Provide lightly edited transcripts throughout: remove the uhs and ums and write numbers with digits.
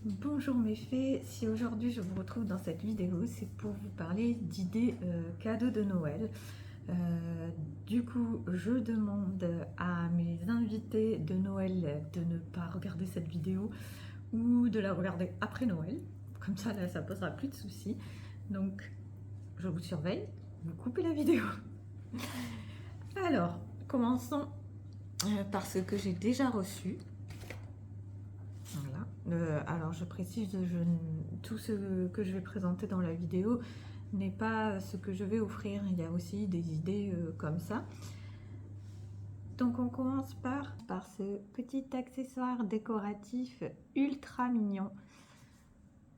Bonjour mes fées, si aujourd'hui je vous retrouve dans cette vidéo, c'est pour vous parler d'idées cadeaux de Noël. Euh, du coup, je demande à mes invités de Noël de ne pas regarder cette vidéo ou de la regarder après Noël. Comme ça, là, ça posera plus de soucis. Donc, je vous surveille, vous coupez la vidéo. Alors, commençons par ce que j'ai déjà reçu. Voilà. Alors je précise, tout ce que je vais présenter dans la vidéo n'est pas ce que je vais offrir. Il y a aussi des idées comme ça. Donc on commence par ce petit accessoire décoratif ultra mignon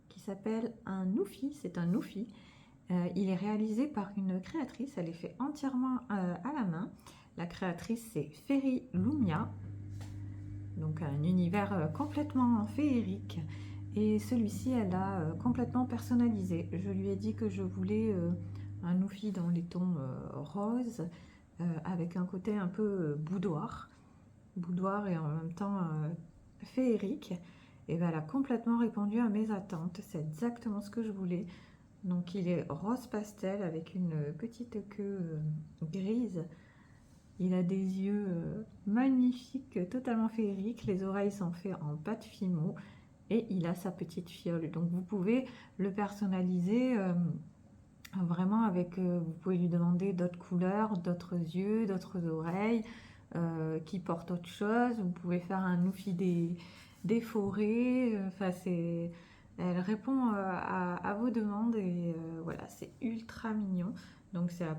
qui s'appelle un Noufi. C'est un Noufi. Il est réalisé par une créatrice. Elle est fait entièrement à la main. La créatrice c'est Ferry Lumia. Donc un univers complètement féerique. Et celui-ci, elle a complètement personnalisé. Je lui ai dit que je voulais un Noufi dans les tons roses, avec un côté un peu boudoir et en même temps féerique. Et ben, elle a complètement répondu à mes attentes. C'est exactement ce que je voulais. Donc il est rose pastel avec une petite queue grise. Il a des yeux magnifiques, totalement féeriques. Les oreilles sont faites en pâte fimo. Et il a sa petite fiole. Donc vous pouvez le personnaliser vraiment avec... vous pouvez lui demander d'autres couleurs, d'autres yeux, d'autres oreilles, qui portent autre chose. Vous pouvez faire un Noufi des forêts. Enfin, c'est... Elle répond à vos demandes et voilà, c'est ultra mignon. Donc c'est à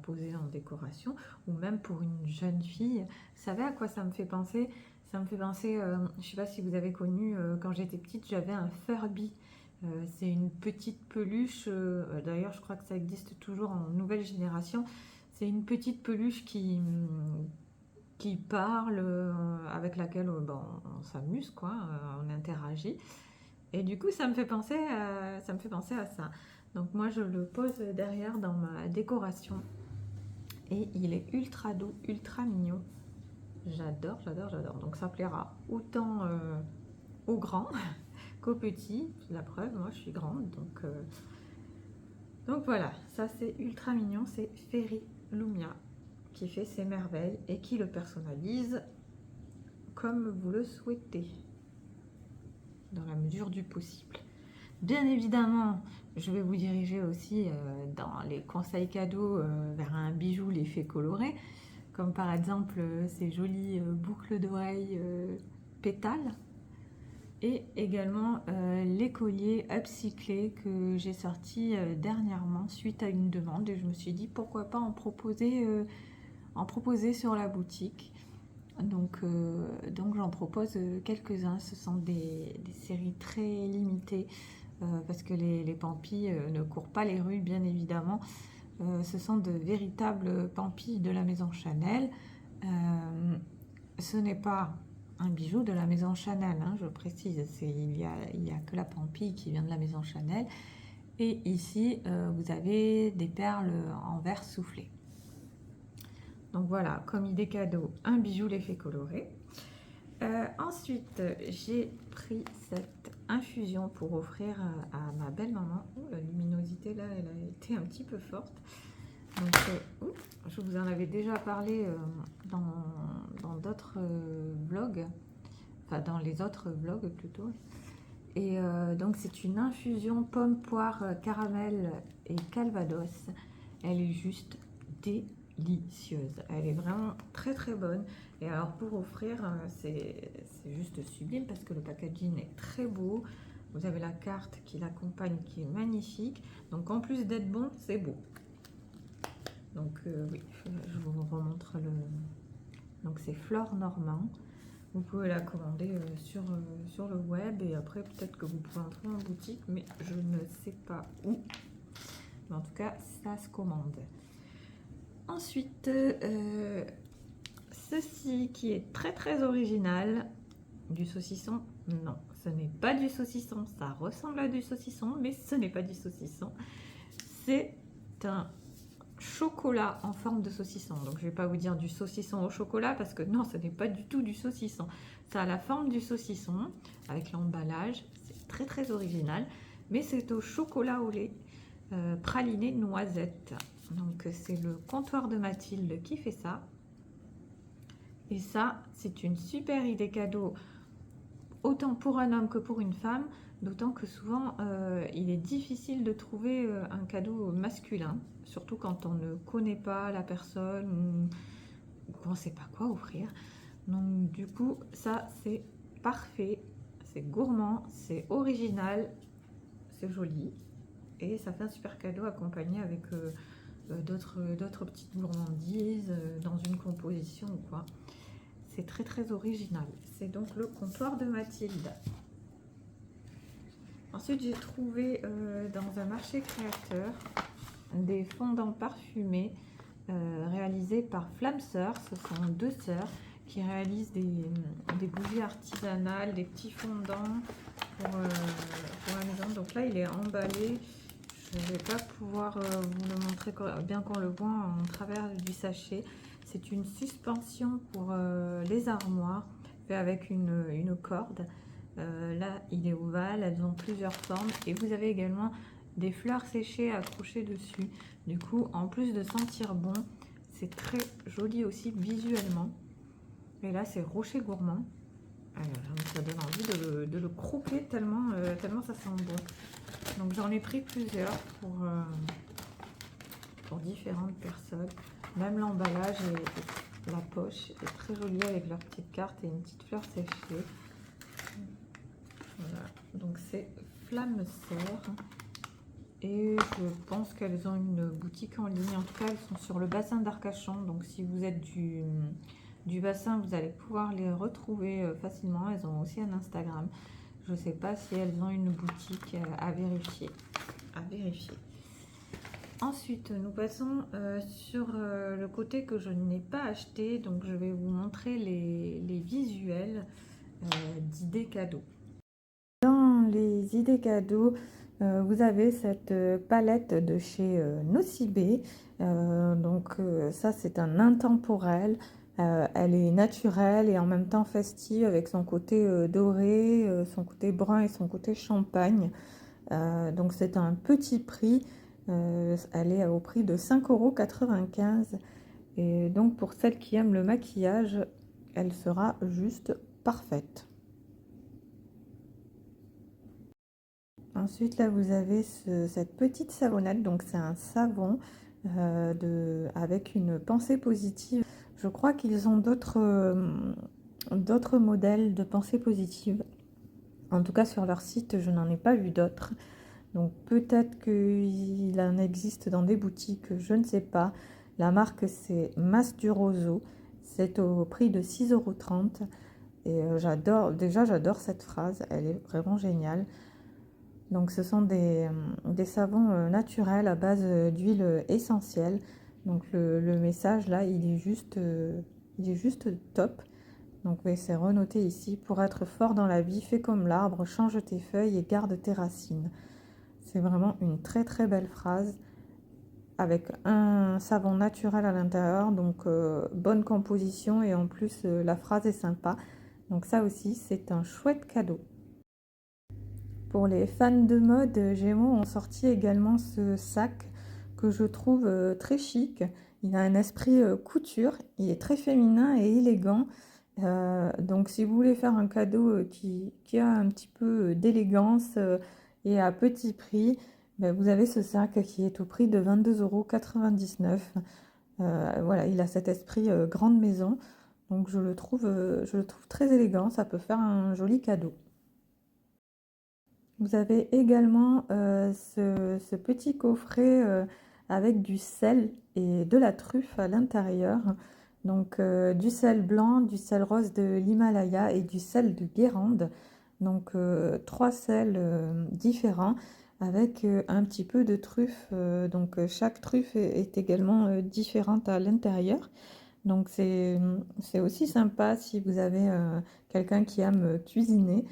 poser en décoration ou même pour une jeune fille. Vous savez à quoi ça me fait penser? Ça me fait penser, je ne sais pas si vous avez connu, quand j'étais petite, j'avais un Furby. C'est une petite peluche, d'ailleurs je crois que ça existe toujours en nouvelle génération. C'est une petite peluche qui parle, avec laquelle bon, on s'amuse, quoi, on interagit. Et du coup, ça me fait penser à ça. Donc moi, je le pose derrière dans ma décoration. Et il est ultra doux, ultra mignon. J'adore, j'adore, j'adore. Donc ça plaira autant aux grands qu'aux petits. La preuve, moi je suis grande. Donc voilà, ça c'est ultra mignon. C'est Ferry Lumia qui fait ses merveilles et qui le personnalise comme vous le souhaitez, dans la mesure du possible. Bien évidemment, je vais vous diriger aussi dans les conseils cadeaux vers un bijou l'effet coloré, comme par exemple ces jolies boucles d'oreilles pétales, et également les colliers upcyclés que j'ai sortis dernièrement suite à une demande, et je me suis dit pourquoi pas en proposer sur la boutique. Donc j'en propose quelques-uns. Ce sont des séries très limitées parce que les pampis ne courent pas les rues, bien évidemment. Ce sont de véritables pampis de la maison Chanel. Ce n'est pas un bijou de la maison Chanel, hein, je précise. Il y a que la pampille qui vient de la maison Chanel. Et ici, vous avez des perles en verre soufflé. Donc voilà, comme idée cadeau, un bijou l'effet coloré. Ensuite, j'ai pris cette infusion pour offrir à ma belle-maman. La luminosité là, elle a été un petit peu forte. Donc, je vous en avais déjà parlé dans d'autres vlogs, enfin dans les autres vlogs plutôt. Et donc c'est une infusion pomme, poire, caramel et calvados. Elle est juste délicieuse. Elle est vraiment très très bonne. Et alors pour offrir, c'est juste sublime parce que le packaging est très beau. Vous avez la carte qui l'accompagne qui est magnifique. Donc en plus d'être bon, c'est beau. Donc oui, je vous remontre le... Donc c'est Flore Normand. Vous pouvez la commander sur le web et après peut-être que vous pouvez en trouver en boutique, mais je ne sais pas où. Mais en tout cas, ça se commande. Ensuite, ceci qui est très très original, du saucisson. Non, ce n'est pas du saucisson. Ça ressemble à du saucisson, mais ce n'est pas du saucisson. C'est un chocolat en forme de saucisson. Donc je vais pas vous dire du saucisson au chocolat parce que non, ce n'est pas du tout du saucisson. Ça a la forme du saucisson avec l'emballage. C'est très très original, mais c'est au chocolat au lait praliné noisette. Donc c'est le comptoir de Mathilde qui fait ça. Et ça, c'est une super idée cadeau, autant pour un homme que pour une femme, d'autant que souvent, il est difficile de trouver un cadeau masculin, surtout quand on ne connaît pas la personne ou qu'on ne sait pas quoi offrir. Donc du coup, ça, c'est parfait, c'est gourmand, c'est original, c'est joli, et ça fait un super cadeau accompagné avec d'autres petites gourmandises dans une composition ou quoi. C'est très très original. C'est donc le comptoir de Mathilde. Ensuite, j'ai trouvé dans un marché créateur des fondants parfumés réalisés par Flamme Sœurs. Ce sont deux sœurs qui réalisent des bougies artisanales, des petits fondants pour la maison. Donc là, il est emballé. Je ne vais pas pouvoir vous le montrer bien qu'on le voit en travers du sachet. C'est une suspension pour les armoires, fait avec une corde. Là, il est ovale, elles ont plusieurs formes. Et vous avez également des fleurs séchées accrochées dessus. Du coup, en plus de sentir bon, c'est très joli aussi visuellement. Et là, c'est Rocher Gourmand. Alors, ça donne envie de le croquer tellement, tellement ça sent bon. Donc, j'en ai pris plusieurs pour différentes personnes. Même l'emballage et la poche est très jolie avec leur petite carte et une petite fleur séchée. Voilà, donc c'est Flamme Sœurs. Et je pense qu'elles ont une boutique en ligne. En tout cas, elles sont sur le bassin d'Arcachon. Donc si vous êtes du bassin, vous allez pouvoir les retrouver facilement. Elles ont aussi un Instagram. Je ne sais pas si elles ont une boutique à vérifier. Ensuite, nous passons sur le côté que je n'ai pas acheté. Donc je vais vous montrer les visuels d'idées cadeaux. Dans les idées cadeaux, vous avez cette palette de chez Nocibé. Donc ça, c'est un intemporel. Elle est naturelle et en même temps festive avec son côté doré, son côté brun et son côté champagne. Donc c'est un petit prix. Elle est au prix de 5,95 €. Et donc pour celles qui aiment le maquillage, elle sera juste parfaite. Ensuite, là, vous avez cette petite savonnette. Donc, c'est un savon avec une pensée positive. Je crois qu'ils ont d'autres modèles de pensée positive. En tout cas, sur leur site, je n'en ai pas vu d'autres. Donc, peut-être qu'il en existe dans des boutiques, je ne sais pas. La marque, c'est Mas du Roseau. C'est au prix de 6,30 €. Et j'adore cette phrase. Elle est vraiment géniale. Donc ce sont des savons naturels à base d'huile essentielle. Donc le message là, il est juste top. Donc oui, c'est renoté ici. Pour être fort dans la vie, fais comme l'arbre, change tes feuilles et garde tes racines. C'est vraiment une très très belle phrase avec un savon naturel à l'intérieur. Donc bonne composition et en plus la phrase est sympa. Donc ça aussi, c'est un chouette cadeau. Pour les fans de mode, Gémeaux ont sorti également ce sac que je trouve très chic. Il a un esprit couture, il est très féminin et élégant. Donc si vous voulez faire un cadeau qui a un petit peu d'élégance et à petit prix, ben, vous avez ce sac qui est au prix de 22,99 €. Voilà, il a cet esprit grande maison. Donc je le trouve très élégant, ça peut faire un joli cadeau. Vous avez également ce petit coffret avec du sel et de la truffe à l'intérieur. Donc du sel blanc, du sel rose de l'Himalaya et du sel de Guérande. Donc 3 sels différents avec un petit peu de truffe. Donc chaque truffe est également différente à l'intérieur. Donc c'est aussi sympa si vous avez quelqu'un qui aime cuisiner.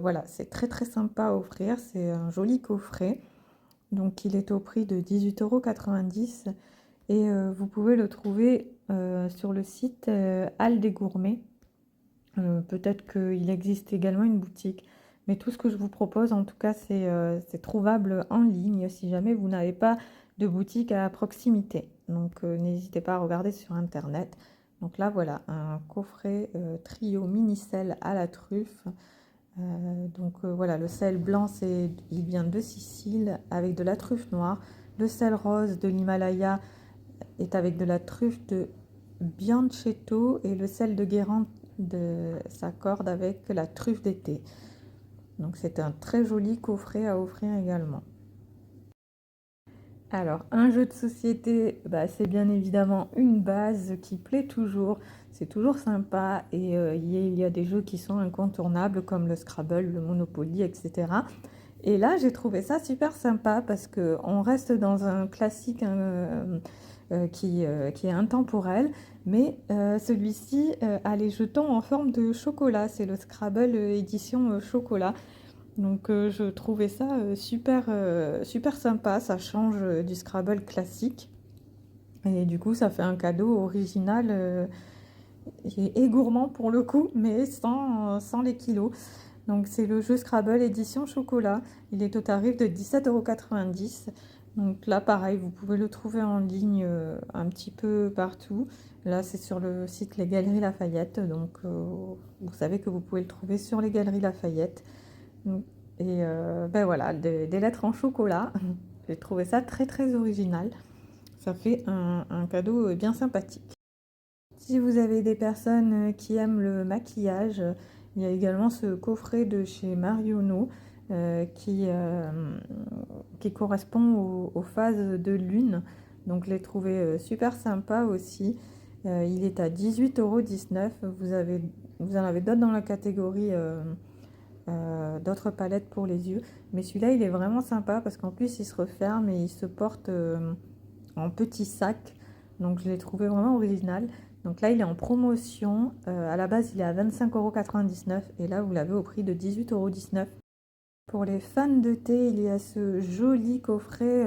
Voilà, c'est très très sympa à offrir, c'est un joli coffret. Donc il est au prix de 18,90 € et vous pouvez le trouver sur le site Halles des Gourmets. Peut-être qu'il existe également une boutique, Mais tout ce que je vous propose, en tout cas, c'est trouvable en ligne si jamais vous n'avez pas de boutique à proximité. Donc, n'hésitez pas à regarder sur Internet. Donc là, voilà, un coffret trio mini sel à la truffe. Voilà, le sel blanc, il vient de Sicile avec de la truffe noire. Le sel rose de l'Himalaya est avec de la truffe de Bianchetto et le sel de Guérande s'accorde avec la truffe d'été. Donc c'est un très joli coffret à offrir également. Alors, un jeu de société, bah, c'est bien évidemment une base qui plaît toujours. C'est toujours sympa et il y a des jeux qui sont incontournables comme le Scrabble, le Monopoly, etc. Et là, j'ai trouvé ça super sympa parce qu'on reste dans un classique qui est intemporel, mais celui-ci a les jetons en forme de chocolat. C'est le Scrabble édition chocolat. Donc je trouvais ça super sympa, ça change du Scrabble classique. Et du coup, ça fait un cadeau original et gourmand pour le coup, mais sans les kilos. Donc c'est le jeu Scrabble édition chocolat. Il est au tarif de 17,90 €. Donc là, pareil, vous pouvez le trouver en ligne un petit peu partout. Là, c'est sur le site Les Galeries Lafayette. Donc vous savez que vous pouvez le trouver sur les Galeries Lafayette. Et ben voilà, des lettres en chocolat. J'ai trouvé ça très original. Ça fait un cadeau bien sympathique. Si vous avez des personnes qui aiment le maquillage, il y a également ce coffret de chez Marionneau qui correspond aux phases de lune. Donc je l'ai trouvé super sympa aussi. Il est à 18,19 €. Vous en avez d'autres dans la catégorie d'autres palettes pour les yeux. Mais celui-là, il est vraiment sympa parce qu'en plus, il se referme et il se porte en petit sac. Donc, je l'ai trouvé vraiment original. Donc là, il est en promotion. À la base, il est à 25,99 € et là, vous l'avez au prix de 18,19 €. Pour les fans de thé, il y a ce joli coffret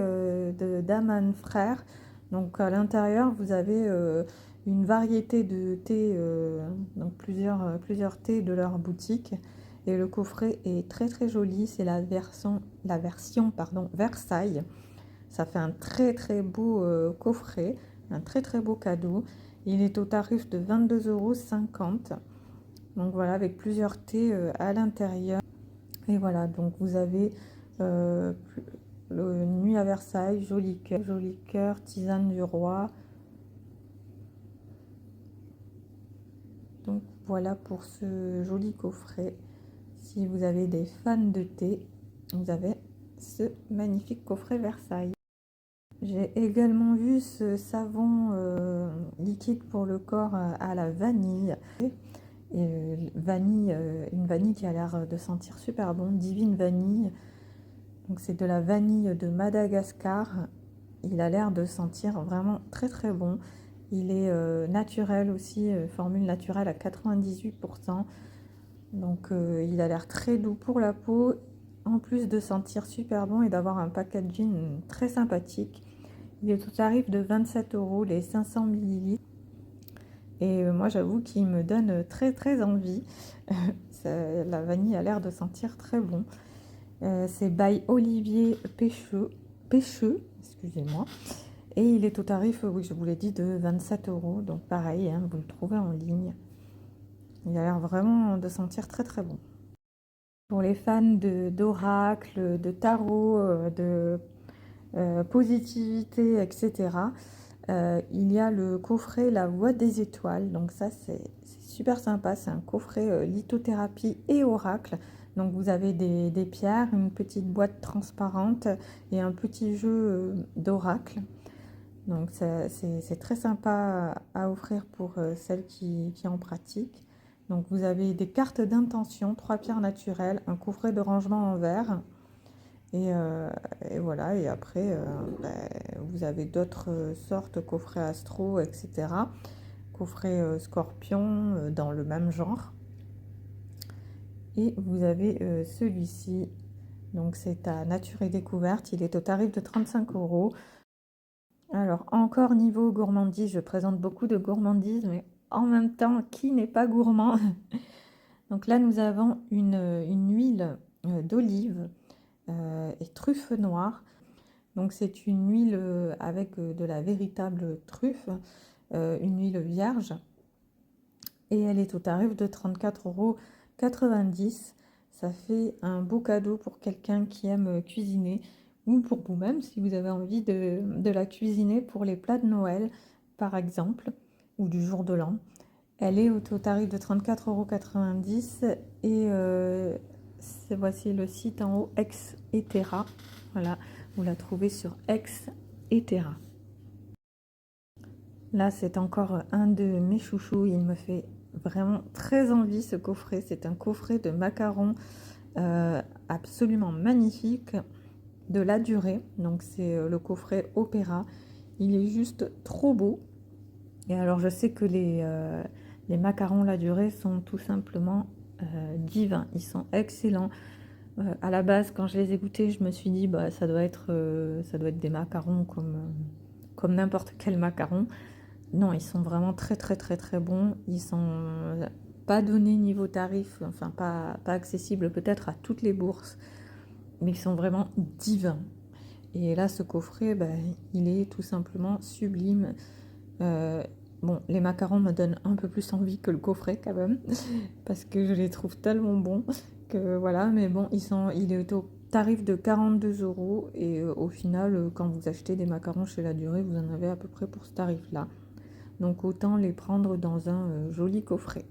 de Daman Frères. Donc à l'intérieur, vous avez une variété de thé, donc plusieurs thés de leur boutique. Et le coffret est très joli. C'est la version Versailles. Ça fait un très beau coffret, un très beau cadeau. Il est au tarif de 22,50 €. Donc voilà, avec plusieurs thés à l'intérieur. Et voilà, donc vous avez le Nuit à Versailles, joli cœur, tisane du roi. Donc voilà pour ce joli coffret. Si vous avez des fans de thé, vous avez ce magnifique coffret Versailles. J'ai également vu ce savon liquide pour le corps à la vanille. Et une vanille qui a l'air de sentir super bon, Divine Vanille. Donc c'est de la vanille de Madagascar. Il a l'air de sentir vraiment très bon. Il est naturel aussi, formule naturelle à 98%. Donc il a l'air très doux pour la peau, en plus de sentir super bon et d'avoir un packaging très sympathique. Il est au tarif de 27 € les 500 ml. Et moi j'avoue qu'il me donne très envie. La vanille a l'air de sentir très bon. C'est by Olivier Pêcheux, excusez-moi. Et il est au tarif, oui, je vous l'ai dit, de 27 €. Donc pareil, hein, vous le trouvez en ligne. Il a l'air vraiment de sentir très bon. Pour les fans d'oracle, de tarot, de positivité, etc., il y a le coffret La Voix des Étoiles. Donc ça, c'est super sympa. C'est un coffret lithothérapie et oracle. Donc vous avez des pierres, une petite boîte transparente et un petit jeu d'oracle. Donc c'est très sympa à offrir pour celles qui en pratiquent. Donc vous avez des cartes d'intention, 3 pierres naturelles, un coffret de rangement en verre. Et voilà, et après, vous avez d'autres sortes, coffret astro, etc. Coffret scorpion dans le même genre. Et vous avez celui-ci, donc c'est à Nature et Découverte, il est au tarif de 35 €. Alors encore niveau gourmandise, je présente beaucoup de gourmandise, mais en même temps, qui n'est pas gourmand? Donc là, nous avons une huile d'olive et truffe noire. Donc c'est une huile avec de la véritable truffe, une huile vierge. Et elle est au tarif de 34,90 €. Ça fait un beau cadeau pour quelqu'un qui aime cuisiner ou pour vous-même si vous avez envie de la cuisiner pour les plats de Noël par exemple ou du jour de l'an. Elle est au tarif de 34,90 € et voici le site en haut, Ex Etera. Voilà, vous la trouvez sur Ex Etera. Là, c'est encore un de mes chouchous. Il me fait vraiment très envie ce coffret. C'est un coffret de macarons absolument magnifique, de la durée. Donc, c'est le coffret Opéra. Il est juste trop beau. Et alors, je sais que les macarons la durée sont tout simplement divins. Ils sont excellents. À la base, quand je les ai goûtés, je me suis dit, bah, ça doit être des macarons comme n'importe quel macaron. Non, ils sont vraiment très très très très bons. Ils sont pas donnés niveau tarif, enfin pas accessibles peut-être à toutes les bourses, mais ils sont vraiment divins. Et là, ce coffret, bah, il est tout simplement sublime. Bon, les macarons me donnent un peu plus envie que le coffret quand même, parce que je les trouve tellement bons que voilà. Mais bon, il est au tarif de 42 € et au final, quand vous achetez des macarons chez La Durée, vous en avez à peu près pour ce tarif-là. Donc autant les prendre dans un joli coffret.